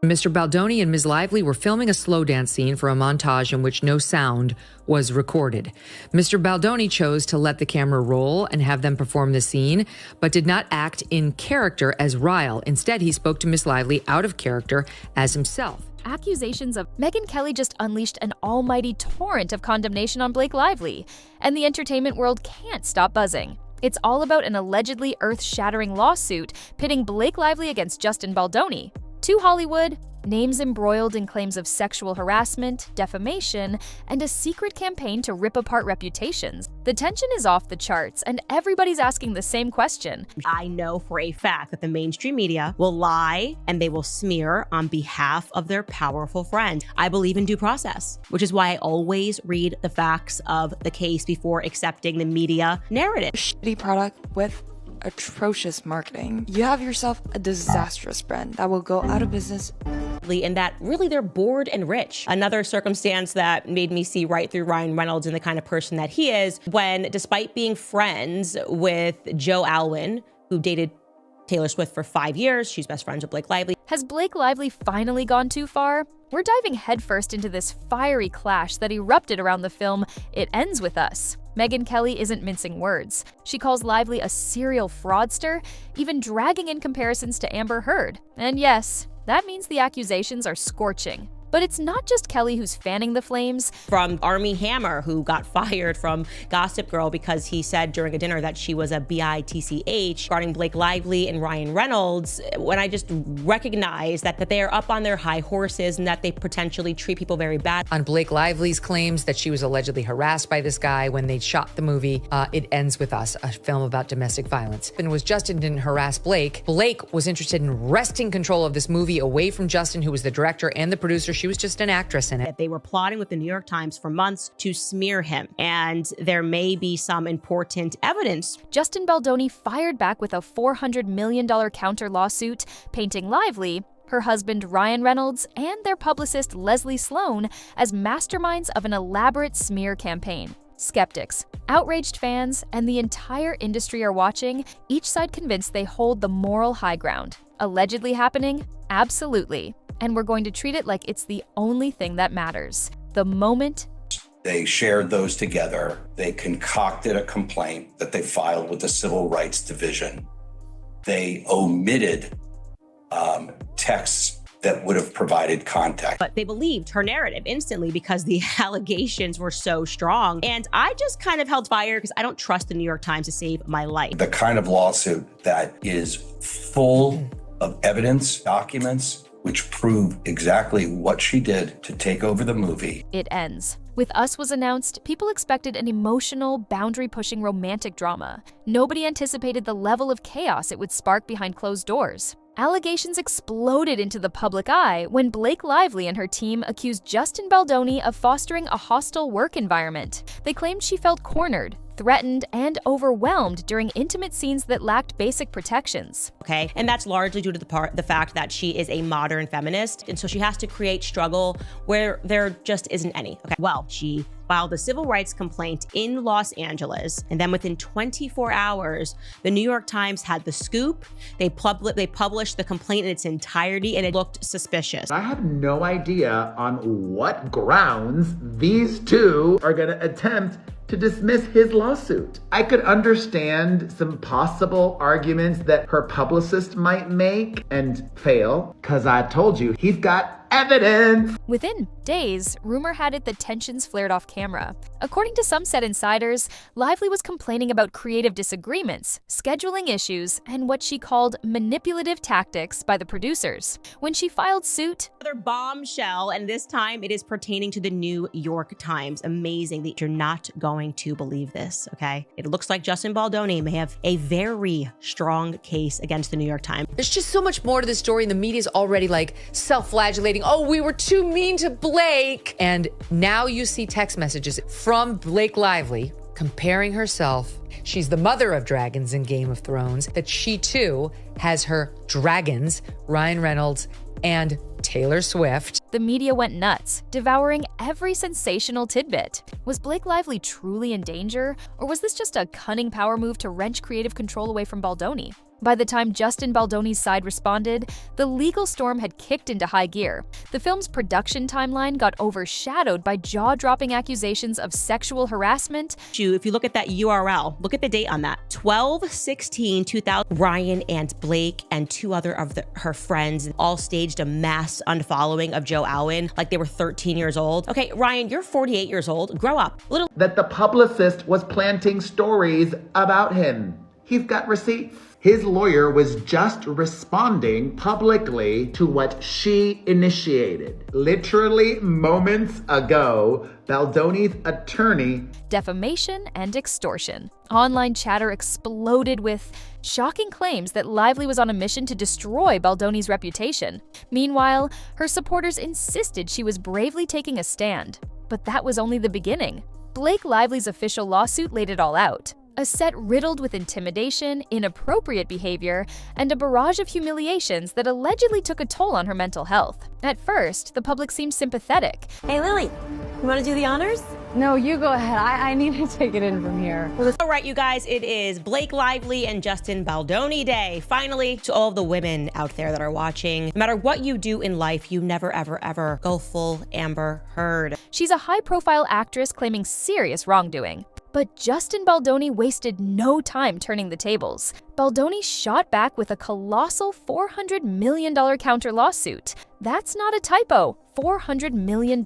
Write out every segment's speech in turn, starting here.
Mr. Baldoni and Ms. Lively were filming a slow dance scene for a montage in which no sound was recorded. Mr. Baldoni chose to let the camera roll and have them perform the scene, but did not act in character as Ryle. Instead, he spoke to Ms. Lively out of character as himself. Accusations of Megyn Kelly just unleashed an almighty torrent of condemnation on Blake Lively, and the entertainment world can't stop buzzing. It's all about an allegedly earth-shattering lawsuit pitting Blake Lively against Justin Baldoni. To Hollywood, names embroiled in claims of sexual harassment, defamation, and a secret campaign to rip apart reputations. The tension is off the charts, and everybody's asking the same question. I know for a fact that the mainstream media will lie and they will smear on behalf of their powerful friend. I believe in due process, which is why I always read the facts of the case before accepting the media narrative. Shitty product with atrocious marketing. You have yourself a disastrous brand that will go out of business. And that really they're bored and rich. Another circumstance that made me see right through Ryan Reynolds and the kind of person that he is when, despite being friends with Joe Alwyn, who dated Taylor Swift for 5 years, she's best friends with Blake Lively. Has Blake Lively finally gone too far? We're diving headfirst into this fiery clash that erupted around the film It Ends With Us. Megyn Kelly isn't mincing words. She calls Lively a serial fraudster, even dragging in comparisons to Amber Heard. And yes, that means the accusations are scorching. But it's not just Kelly who's fanning the flames. From Armie Hammer, who got fired from Gossip Girl because he said during a dinner that she was a bitch, regarding Blake Lively and Ryan Reynolds, when I just recognize that they are up on their high horses and that they potentially treat people very bad. On Blake Lively's claims that she was allegedly harassed by this guy when they shot the movie It Ends With Us, a film about domestic violence. And was Justin didn't harass Blake. Blake was interested in wresting control of this movie away from Justin, who was the director and the producer. She was just an actress in it. They were plotting with the New York Times for months to smear him, and there may be some important evidence. Justin Baldoni fired back with a $400 million counter lawsuit, painting Lively, her husband Ryan Reynolds, and their publicist Leslie Sloan as masterminds of an elaborate smear campaign. Skeptics, outraged fans, and the entire industry are watching, each side convinced they hold the moral high ground. Allegedly happening? Absolutely. And we're going to treat it like it's the only thing that matters. The moment. They shared those together. They concocted a complaint that they filed with the Civil Rights Division. They omitted texts that would have provided context. But they believed her narrative instantly because the allegations were so strong. And I just kind of held fire because I don't trust the New York Times to save my life. The kind of lawsuit that is full of evidence, documents, which prove exactly what she did to take over the movie. It Ends With Us was announced, people expected an emotional, boundary-pushing romantic drama. Nobody anticipated the level of chaos it would spark behind closed doors. Allegations exploded into the public eye when Blake Lively and her team accused Justin Baldoni of fostering a hostile work environment. They claimed she felt cornered, threatened, and overwhelmed during intimate scenes that lacked basic protections. Okay, and that's largely due to the fact that she is a modern feminist, and so she has to create struggle where there just isn't any. Okay, well, she filed a civil rights complaint in Los Angeles, and then within 24 hours, the New York Times had the scoop. They published the complaint in its entirety, and it looked suspicious. I have no idea on what grounds these two are going to attempt to dismiss his lawsuit. I could understand some possible arguments that her publicist might make and fail, because I told you, he's got evidence. Within days, rumor had it that tensions flared off camera. According to some set insiders, Lively was complaining about creative disagreements, scheduling issues, and what she called manipulative tactics by the producers. When she filed suit, another bombshell, and this time it is pertaining to the New York Times. Amazing that you're not going to believe this, okay? It looks like Justin Baldoni may have a very strong case against the New York Times. There's just so much more to this story, and the media's already like self-flagellating. Oh, we were too mean to Blake. And now you see text messages from Blake Lively comparing herself. She's the mother of dragons in Game of Thrones, that she too has her dragons, Ryan Reynolds and Taylor Swift. The media went nuts, devouring every sensational tidbit. Was Blake Lively truly in danger, or was this just a cunning power move to wrench creative control away from Baldoni? By the time Justin Baldoni's side responded, the legal storm had kicked into high gear. The film's production timeline got overshadowed by jaw-dropping accusations of sexual harassment. If you look at that URL, look at the date on that. 12/16/2000. Ryan and Blake and two other of her friends all staged a mass unfollowing of Joe Alwyn like they were 13 years old. Okay, Ryan, you're 48 years old. Grow up. That the publicist was planting stories about him. He's got receipts. His lawyer was just responding publicly to what she initiated. Literally moments ago, Baldoni's attorney. Defamation and extortion. Online chatter exploded with shocking claims that Lively was on a mission to destroy Baldoni's reputation. Meanwhile, her supporters insisted she was bravely taking a stand. But that was only the beginning. Blake Lively's official lawsuit laid it all out. A set riddled with intimidation, inappropriate behavior, and a barrage of humiliations that allegedly took a toll on her mental health. At first, the public seemed sympathetic. Hey, Lily, you want to do the honors? No, you go ahead. I need to take it in from here. All right, you guys, it is Blake Lively and Justin Baldoni Day. Finally, to all of the women out there that are watching, no matter what you do in life, you never, ever, ever go full Amber Heard. She's a high-profile actress claiming serious wrongdoing. But Justin Baldoni wasted no time turning the tables. Baldoni shot back with a colossal $400 million counter lawsuit. That's not a typo, $400 million.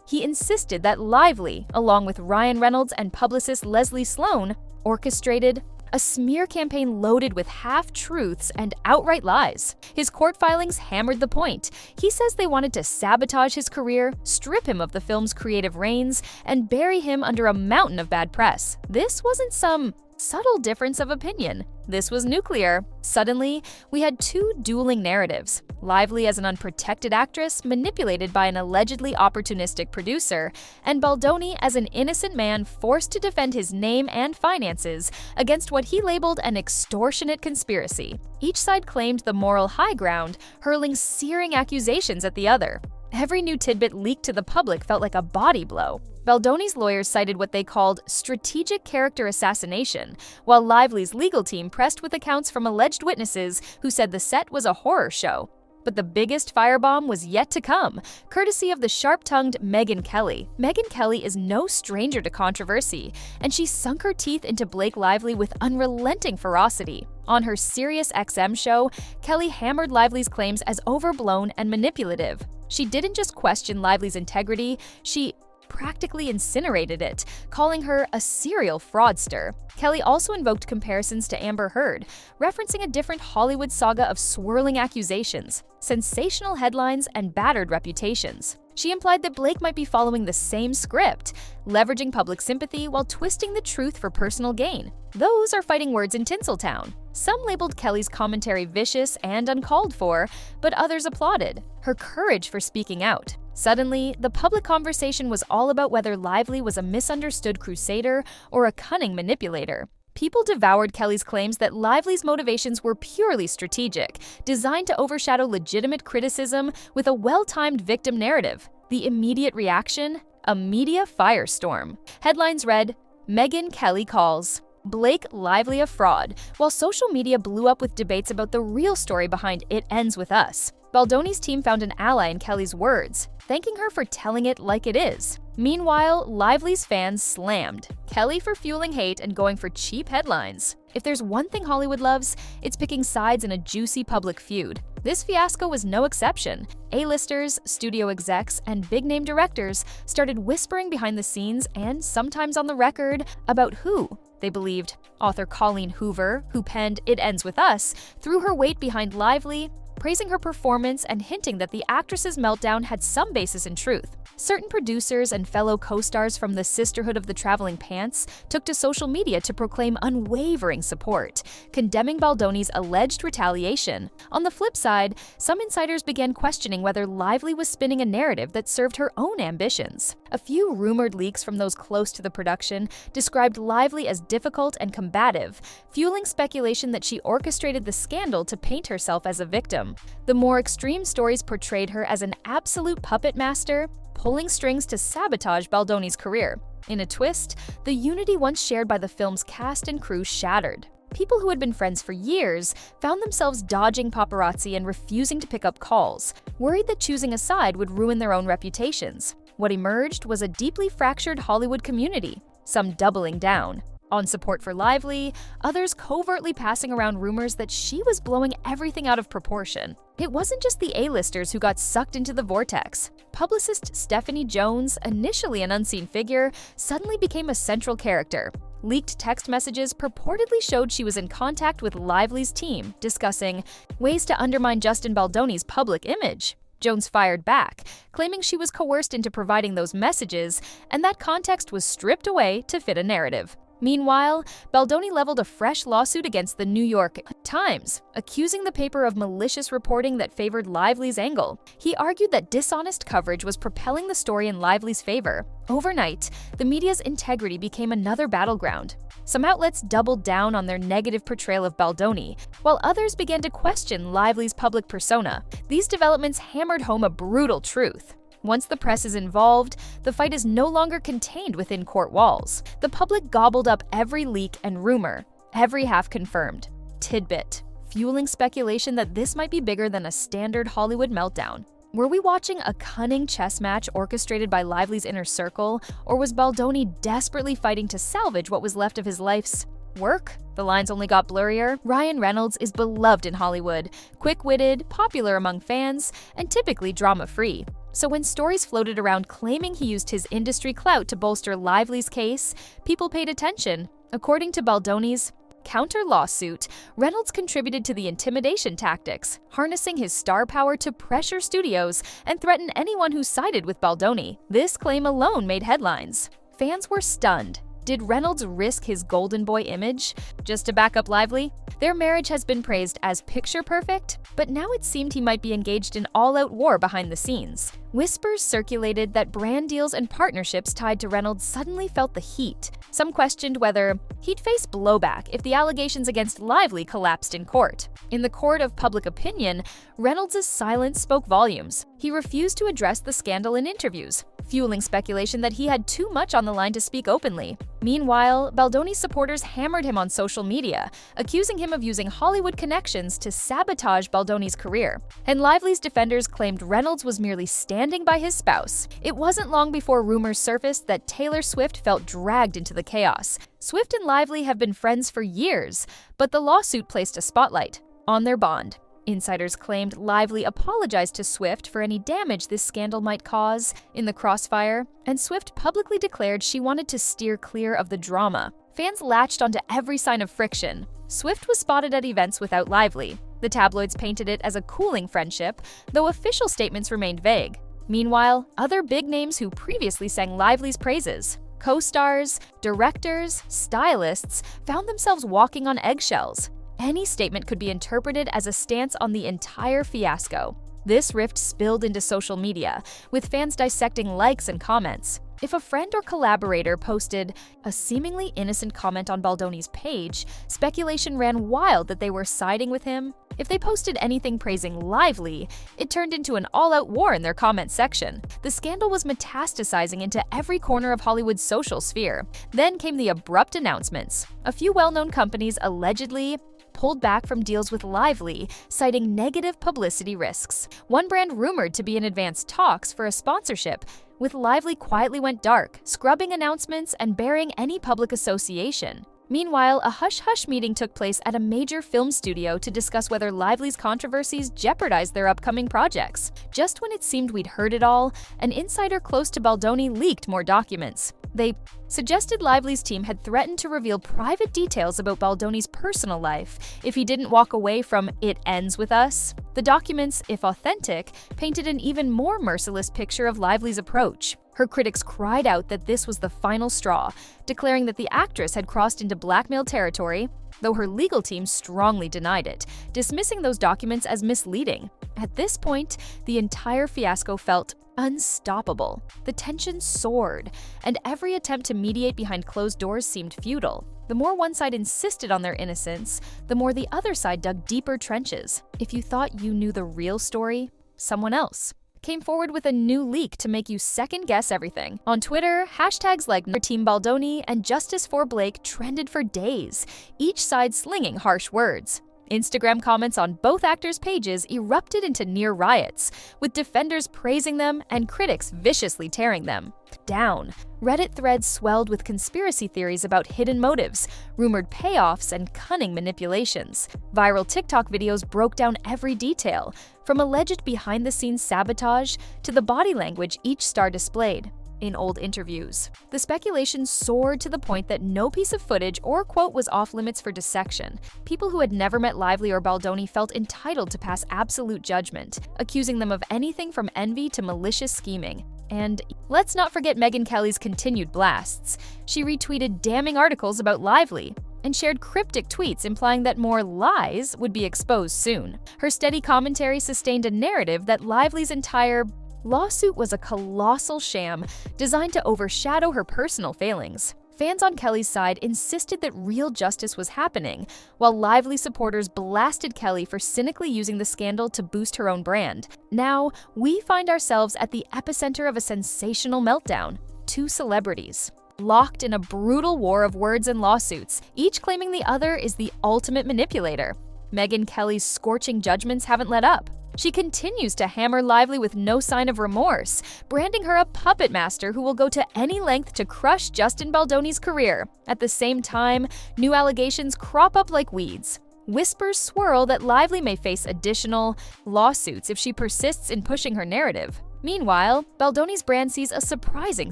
He insisted that Lively, along with Ryan Reynolds and publicist Leslie Sloan, orchestrated a smear campaign loaded with half-truths and outright lies. His court filings hammered the point. He says they wanted to sabotage his career, strip him of the film's creative reins, and bury him under a mountain of bad press. This wasn't some subtle difference of opinion. This was nuclear. Suddenly, we had two dueling narratives. Lively as an unprotected actress manipulated by an allegedly opportunistic producer, and Baldoni as an innocent man forced to defend his name and finances against what he labeled an extortionate conspiracy. Each side claimed the moral high ground, hurling searing accusations at the other. Every new tidbit leaked to the public felt like a body blow. Baldoni's lawyers cited what they called strategic character assassination, while Lively's legal team pressed with accounts from alleged witnesses who said the set was a horror show. But the biggest firebomb was yet to come, courtesy of the sharp-tongued Megyn Kelly. Megyn Kelly is no stranger to controversy, and she sunk her teeth into Blake Lively with unrelenting ferocity. On her SiriusXM show, Kelly hammered Lively's claims as overblown and manipulative. She didn't just question Lively's integrity, she practically incinerated it, calling her a serial fraudster. Kelly also invoked comparisons to Amber Heard, referencing a different Hollywood saga of swirling accusations, sensational headlines, and battered reputations. She implied that Blake might be following the same script, leveraging public sympathy while twisting the truth for personal gain. Those are fighting words in Tinseltown. Some labeled Kelly's commentary vicious and uncalled for, but others applauded her courage for speaking out. Suddenly, the public conversation was all about whether Lively was a misunderstood crusader or a cunning manipulator. People devoured Kelly's claims that Lively's motivations were purely strategic, designed to overshadow legitimate criticism with a well-timed victim narrative. The immediate reaction? A media firestorm. Headlines read, Megyn Kelly calls Blake Lively a fraud, while social media blew up with debates about the real story behind It Ends With Us. Baldoni's team found an ally in Kelly's words, thanking her for telling it like it is. Meanwhile, Lively's fans slammed Kelly for fueling hate and going for cheap headlines. If there's one thing Hollywood loves, it's picking sides in a juicy public feud. This fiasco was no exception. A-listers, studio execs, and big-name directors started whispering behind the scenes and sometimes on the record about who they believed. Author Colleen Hoover, who penned It Ends With Us, threw her weight behind Lively, praising her performance and hinting that the actress's meltdown had some basis in truth. Certain producers and fellow co-stars from the Sisterhood of the Traveling Pants took to social media to proclaim unwavering support, condemning Baldoni's alleged retaliation. On the flip side, some insiders began questioning whether Lively was spinning a narrative that served her own ambitions. A few rumored leaks from those close to the production described Lively as difficult and combative, fueling speculation that she orchestrated the scandal to paint herself as a victim. The more extreme stories portrayed her as an absolute puppet master, pulling strings to sabotage Baldoni's career. In a twist, the unity once shared by the film's cast and crew shattered. People who had been friends for years found themselves dodging paparazzi and refusing to pick up calls, worried that choosing a side would ruin their own reputations. What emerged was a deeply fractured Hollywood community, some doubling down on support for Lively, others covertly passing around rumors that she was blowing everything out of proportion. It wasn't just the A-listers who got sucked into the vortex. Publicist Stephanie Jones, initially an unseen figure, suddenly became a central character. Leaked text messages purportedly showed she was in contact with Lively's team, discussing ways to undermine Justin Baldoni's public image. Jones fired back, claiming she was coerced into providing those messages, and that context was stripped away to fit a narrative. Meanwhile, Baldoni leveled a fresh lawsuit against the New York Times, accusing the paper of malicious reporting that favored Lively's angle. He argued that dishonest coverage was propelling the story in Lively's favor. Overnight, the media's integrity became another battleground. Some outlets doubled down on their negative portrayal of Baldoni, while others began to question Lively's public persona. These developments hammered home a brutal truth. Once the press is involved, the fight is no longer contained within court walls. The public gobbled up every leak and rumor, every half-confirmed tidbit, fueling speculation that this might be bigger than a standard Hollywood meltdown. Were we watching a cunning chess match orchestrated by Lively's inner circle, or was Baldoni desperately fighting to salvage what was left of his life's work? The lines only got blurrier. Ryan Reynolds is beloved in Hollywood, quick-witted, popular among fans, and typically drama-free. So when stories floated around claiming he used his industry clout to bolster Lively's case, people paid attention. According to Baldoni's counter-lawsuit, Reynolds contributed to the intimidation tactics, harnessing his star power to pressure studios and threaten anyone who sided with Baldoni. This claim alone made headlines. Fans were stunned. Did Reynolds risk his golden boy image just to back up Lively? Their marriage has been praised as picture perfect, but now it seemed he might be engaged in all-out war behind the scenes. Whispers circulated that brand deals and partnerships tied to Reynolds suddenly felt the heat. Some questioned whether he'd face blowback if the allegations against Lively collapsed in court. In the court of public opinion, Reynolds' silence spoke volumes. He refused to address the scandal in interviews, fueling speculation that he had too much on the line to speak openly. Meanwhile, Baldoni's supporters hammered him on social media, accusing him of using Hollywood connections to sabotage Baldoni's career. And Lively's defenders claimed Reynolds was merely standing by his spouse. It wasn't long before rumors surfaced that Taylor Swift felt dragged into the chaos. Swift and Lively have been friends for years, but the lawsuit placed a spotlight on their bond. Insiders claimed Lively apologized to Swift for any damage this scandal might cause in the crossfire, and Swift publicly declared she wanted to steer clear of the drama. Fans latched onto every sign of friction. Swift was spotted at events without Lively. The tabloids painted it as a cooling friendship, though official statements remained vague. Meanwhile, other big names who previously sang Lively's praises, co-stars, directors, stylists, found themselves walking on eggshells. Any statement could be interpreted as a stance on the entire fiasco. This rift spilled into social media, with fans dissecting likes and comments. If a friend or collaborator posted a seemingly innocent comment on Baldoni's page, speculation ran wild that they were siding with him. If they posted anything praising Lively, it turned into an all-out war in their comment section. The scandal was metastasizing into every corner of Hollywood's social sphere. Then came the abrupt announcements. A few well-known companies allegedly pulled back from deals with Lively, citing negative publicity risks. One brand rumored to be in advanced talks for a sponsorship with Lively quietly went dark, scrubbing announcements and burying any public association. Meanwhile, a hush-hush meeting took place at a major film studio to discuss whether Lively's controversies jeopardized their upcoming projects. Just when it seemed we'd heard it all, an insider close to Baldoni leaked more documents. They suggested Lively's team had threatened to reveal private details about Baldoni's personal life if he didn't walk away from "It Ends With Us." The documents, if authentic, painted an even more merciless picture of Lively's approach. Her critics cried out that this was the final straw, declaring that the actress had crossed into blackmail territory, though her legal team strongly denied it, dismissing those documents as misleading. At this point, the entire fiasco felt unstoppable. The tension soared, and every attempt to mediate behind closed doors seemed futile. The more one side insisted on their innocence, the more the other side dug deeper trenches. If you thought you knew the real story, someone else came forward with a new leak to make you second-guess everything. On Twitter, hashtags like Team Baldoni and Justice for Blake trended for days, each side slinging harsh words. Instagram comments on both actors' pages erupted into near riots, with defenders praising them and critics viciously tearing them down. Reddit threads swelled with conspiracy theories about hidden motives, rumored payoffs, and cunning manipulations. Viral TikTok videos broke down every detail, from alleged behind-the-scenes sabotage to the body language each star displayed in old interviews. The speculation soared to the point that no piece of footage or quote was off-limits for dissection. People who had never met Lively or Baldoni felt entitled to pass absolute judgment, accusing them of anything from envy to malicious scheming. And let's not forget Megyn Kelly's continued blasts. She retweeted damning articles about Lively and shared cryptic tweets implying that more lies would be exposed soon. Her steady commentary sustained a narrative that Lively's entire lawsuit was a colossal sham designed to overshadow her personal failings. Fans on Kelly's side insisted that real justice was happening, while Lively supporters blasted Kelly for cynically using the scandal to boost her own brand. Now, we find ourselves at the epicenter of a sensational meltdown. Two celebrities, locked in a brutal war of words and lawsuits, each claiming the other is the ultimate manipulator. Megyn Kelly's scorching judgments haven't let up. She continues to hammer Lively with no sign of remorse, branding her a puppet master who will go to any length to crush Justin Baldoni's career. At the same time, new allegations crop up like weeds. Whispers swirl that Lively may face additional lawsuits if she persists in pushing her narrative. Meanwhile, Baldoni's brand sees a surprising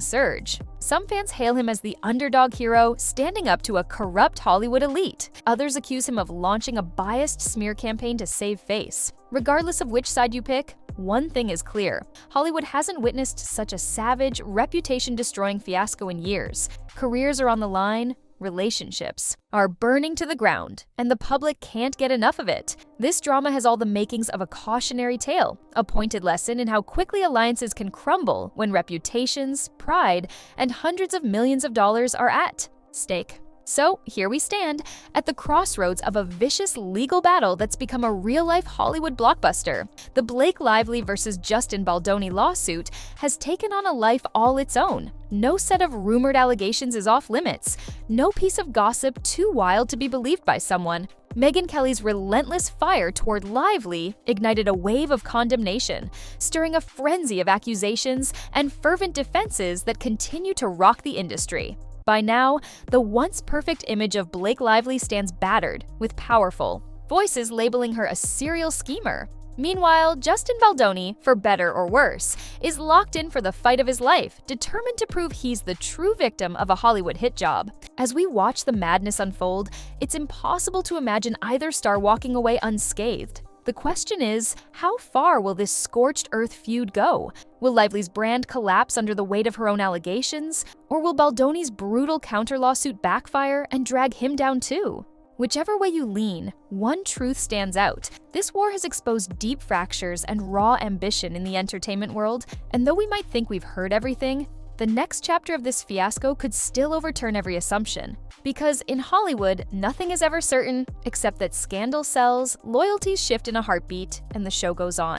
surge. Some fans hail him as the underdog hero standing up to a corrupt Hollywood elite. Others accuse him of launching a biased smear campaign to save face. Regardless of which side you pick, one thing is clear. Hollywood hasn't witnessed such a savage, reputation-destroying fiasco in years. Careers are on the line, relationships are burning to the ground, and the public can't get enough of it. This drama has all the makings of a cautionary tale, a pointed lesson in how quickly alliances can crumble when reputations, pride, and hundreds of millions of dollars are at stake. So here we stand, at the crossroads of a vicious legal battle that's become a real-life Hollywood blockbuster. The Blake Lively versus Justin Baldoni lawsuit has taken on a life all its own. No set of rumored allegations is off-limits. No piece of gossip too wild to be believed by someone. Megyn Kelly's relentless fire toward Lively ignited a wave of condemnation, stirring a frenzy of accusations and fervent defenses that continue to rock the industry. By now, the once perfect image of Blake Lively stands battered, with powerful voices labeling her a serial schemer. Meanwhile, Justin Baldoni, for better or worse, is locked in for the fight of his life, determined to prove he's the true victim of a Hollywood hit job. As we watch the madness unfold, it's impossible to imagine either star walking away unscathed. The question is, how far will this scorched earth feud go? Will Lively's brand collapse under the weight of her own allegations? Or will Baldoni's brutal counter-lawsuit backfire and drag him down too? Whichever way you lean, one truth stands out. This war has exposed deep fractures and raw ambition in the entertainment world, and though we might think we've heard everything, the next chapter of this fiasco could still overturn every assumption. Because in Hollywood, nothing is ever certain except that scandal sells, loyalties shift in a heartbeat, and the show goes on.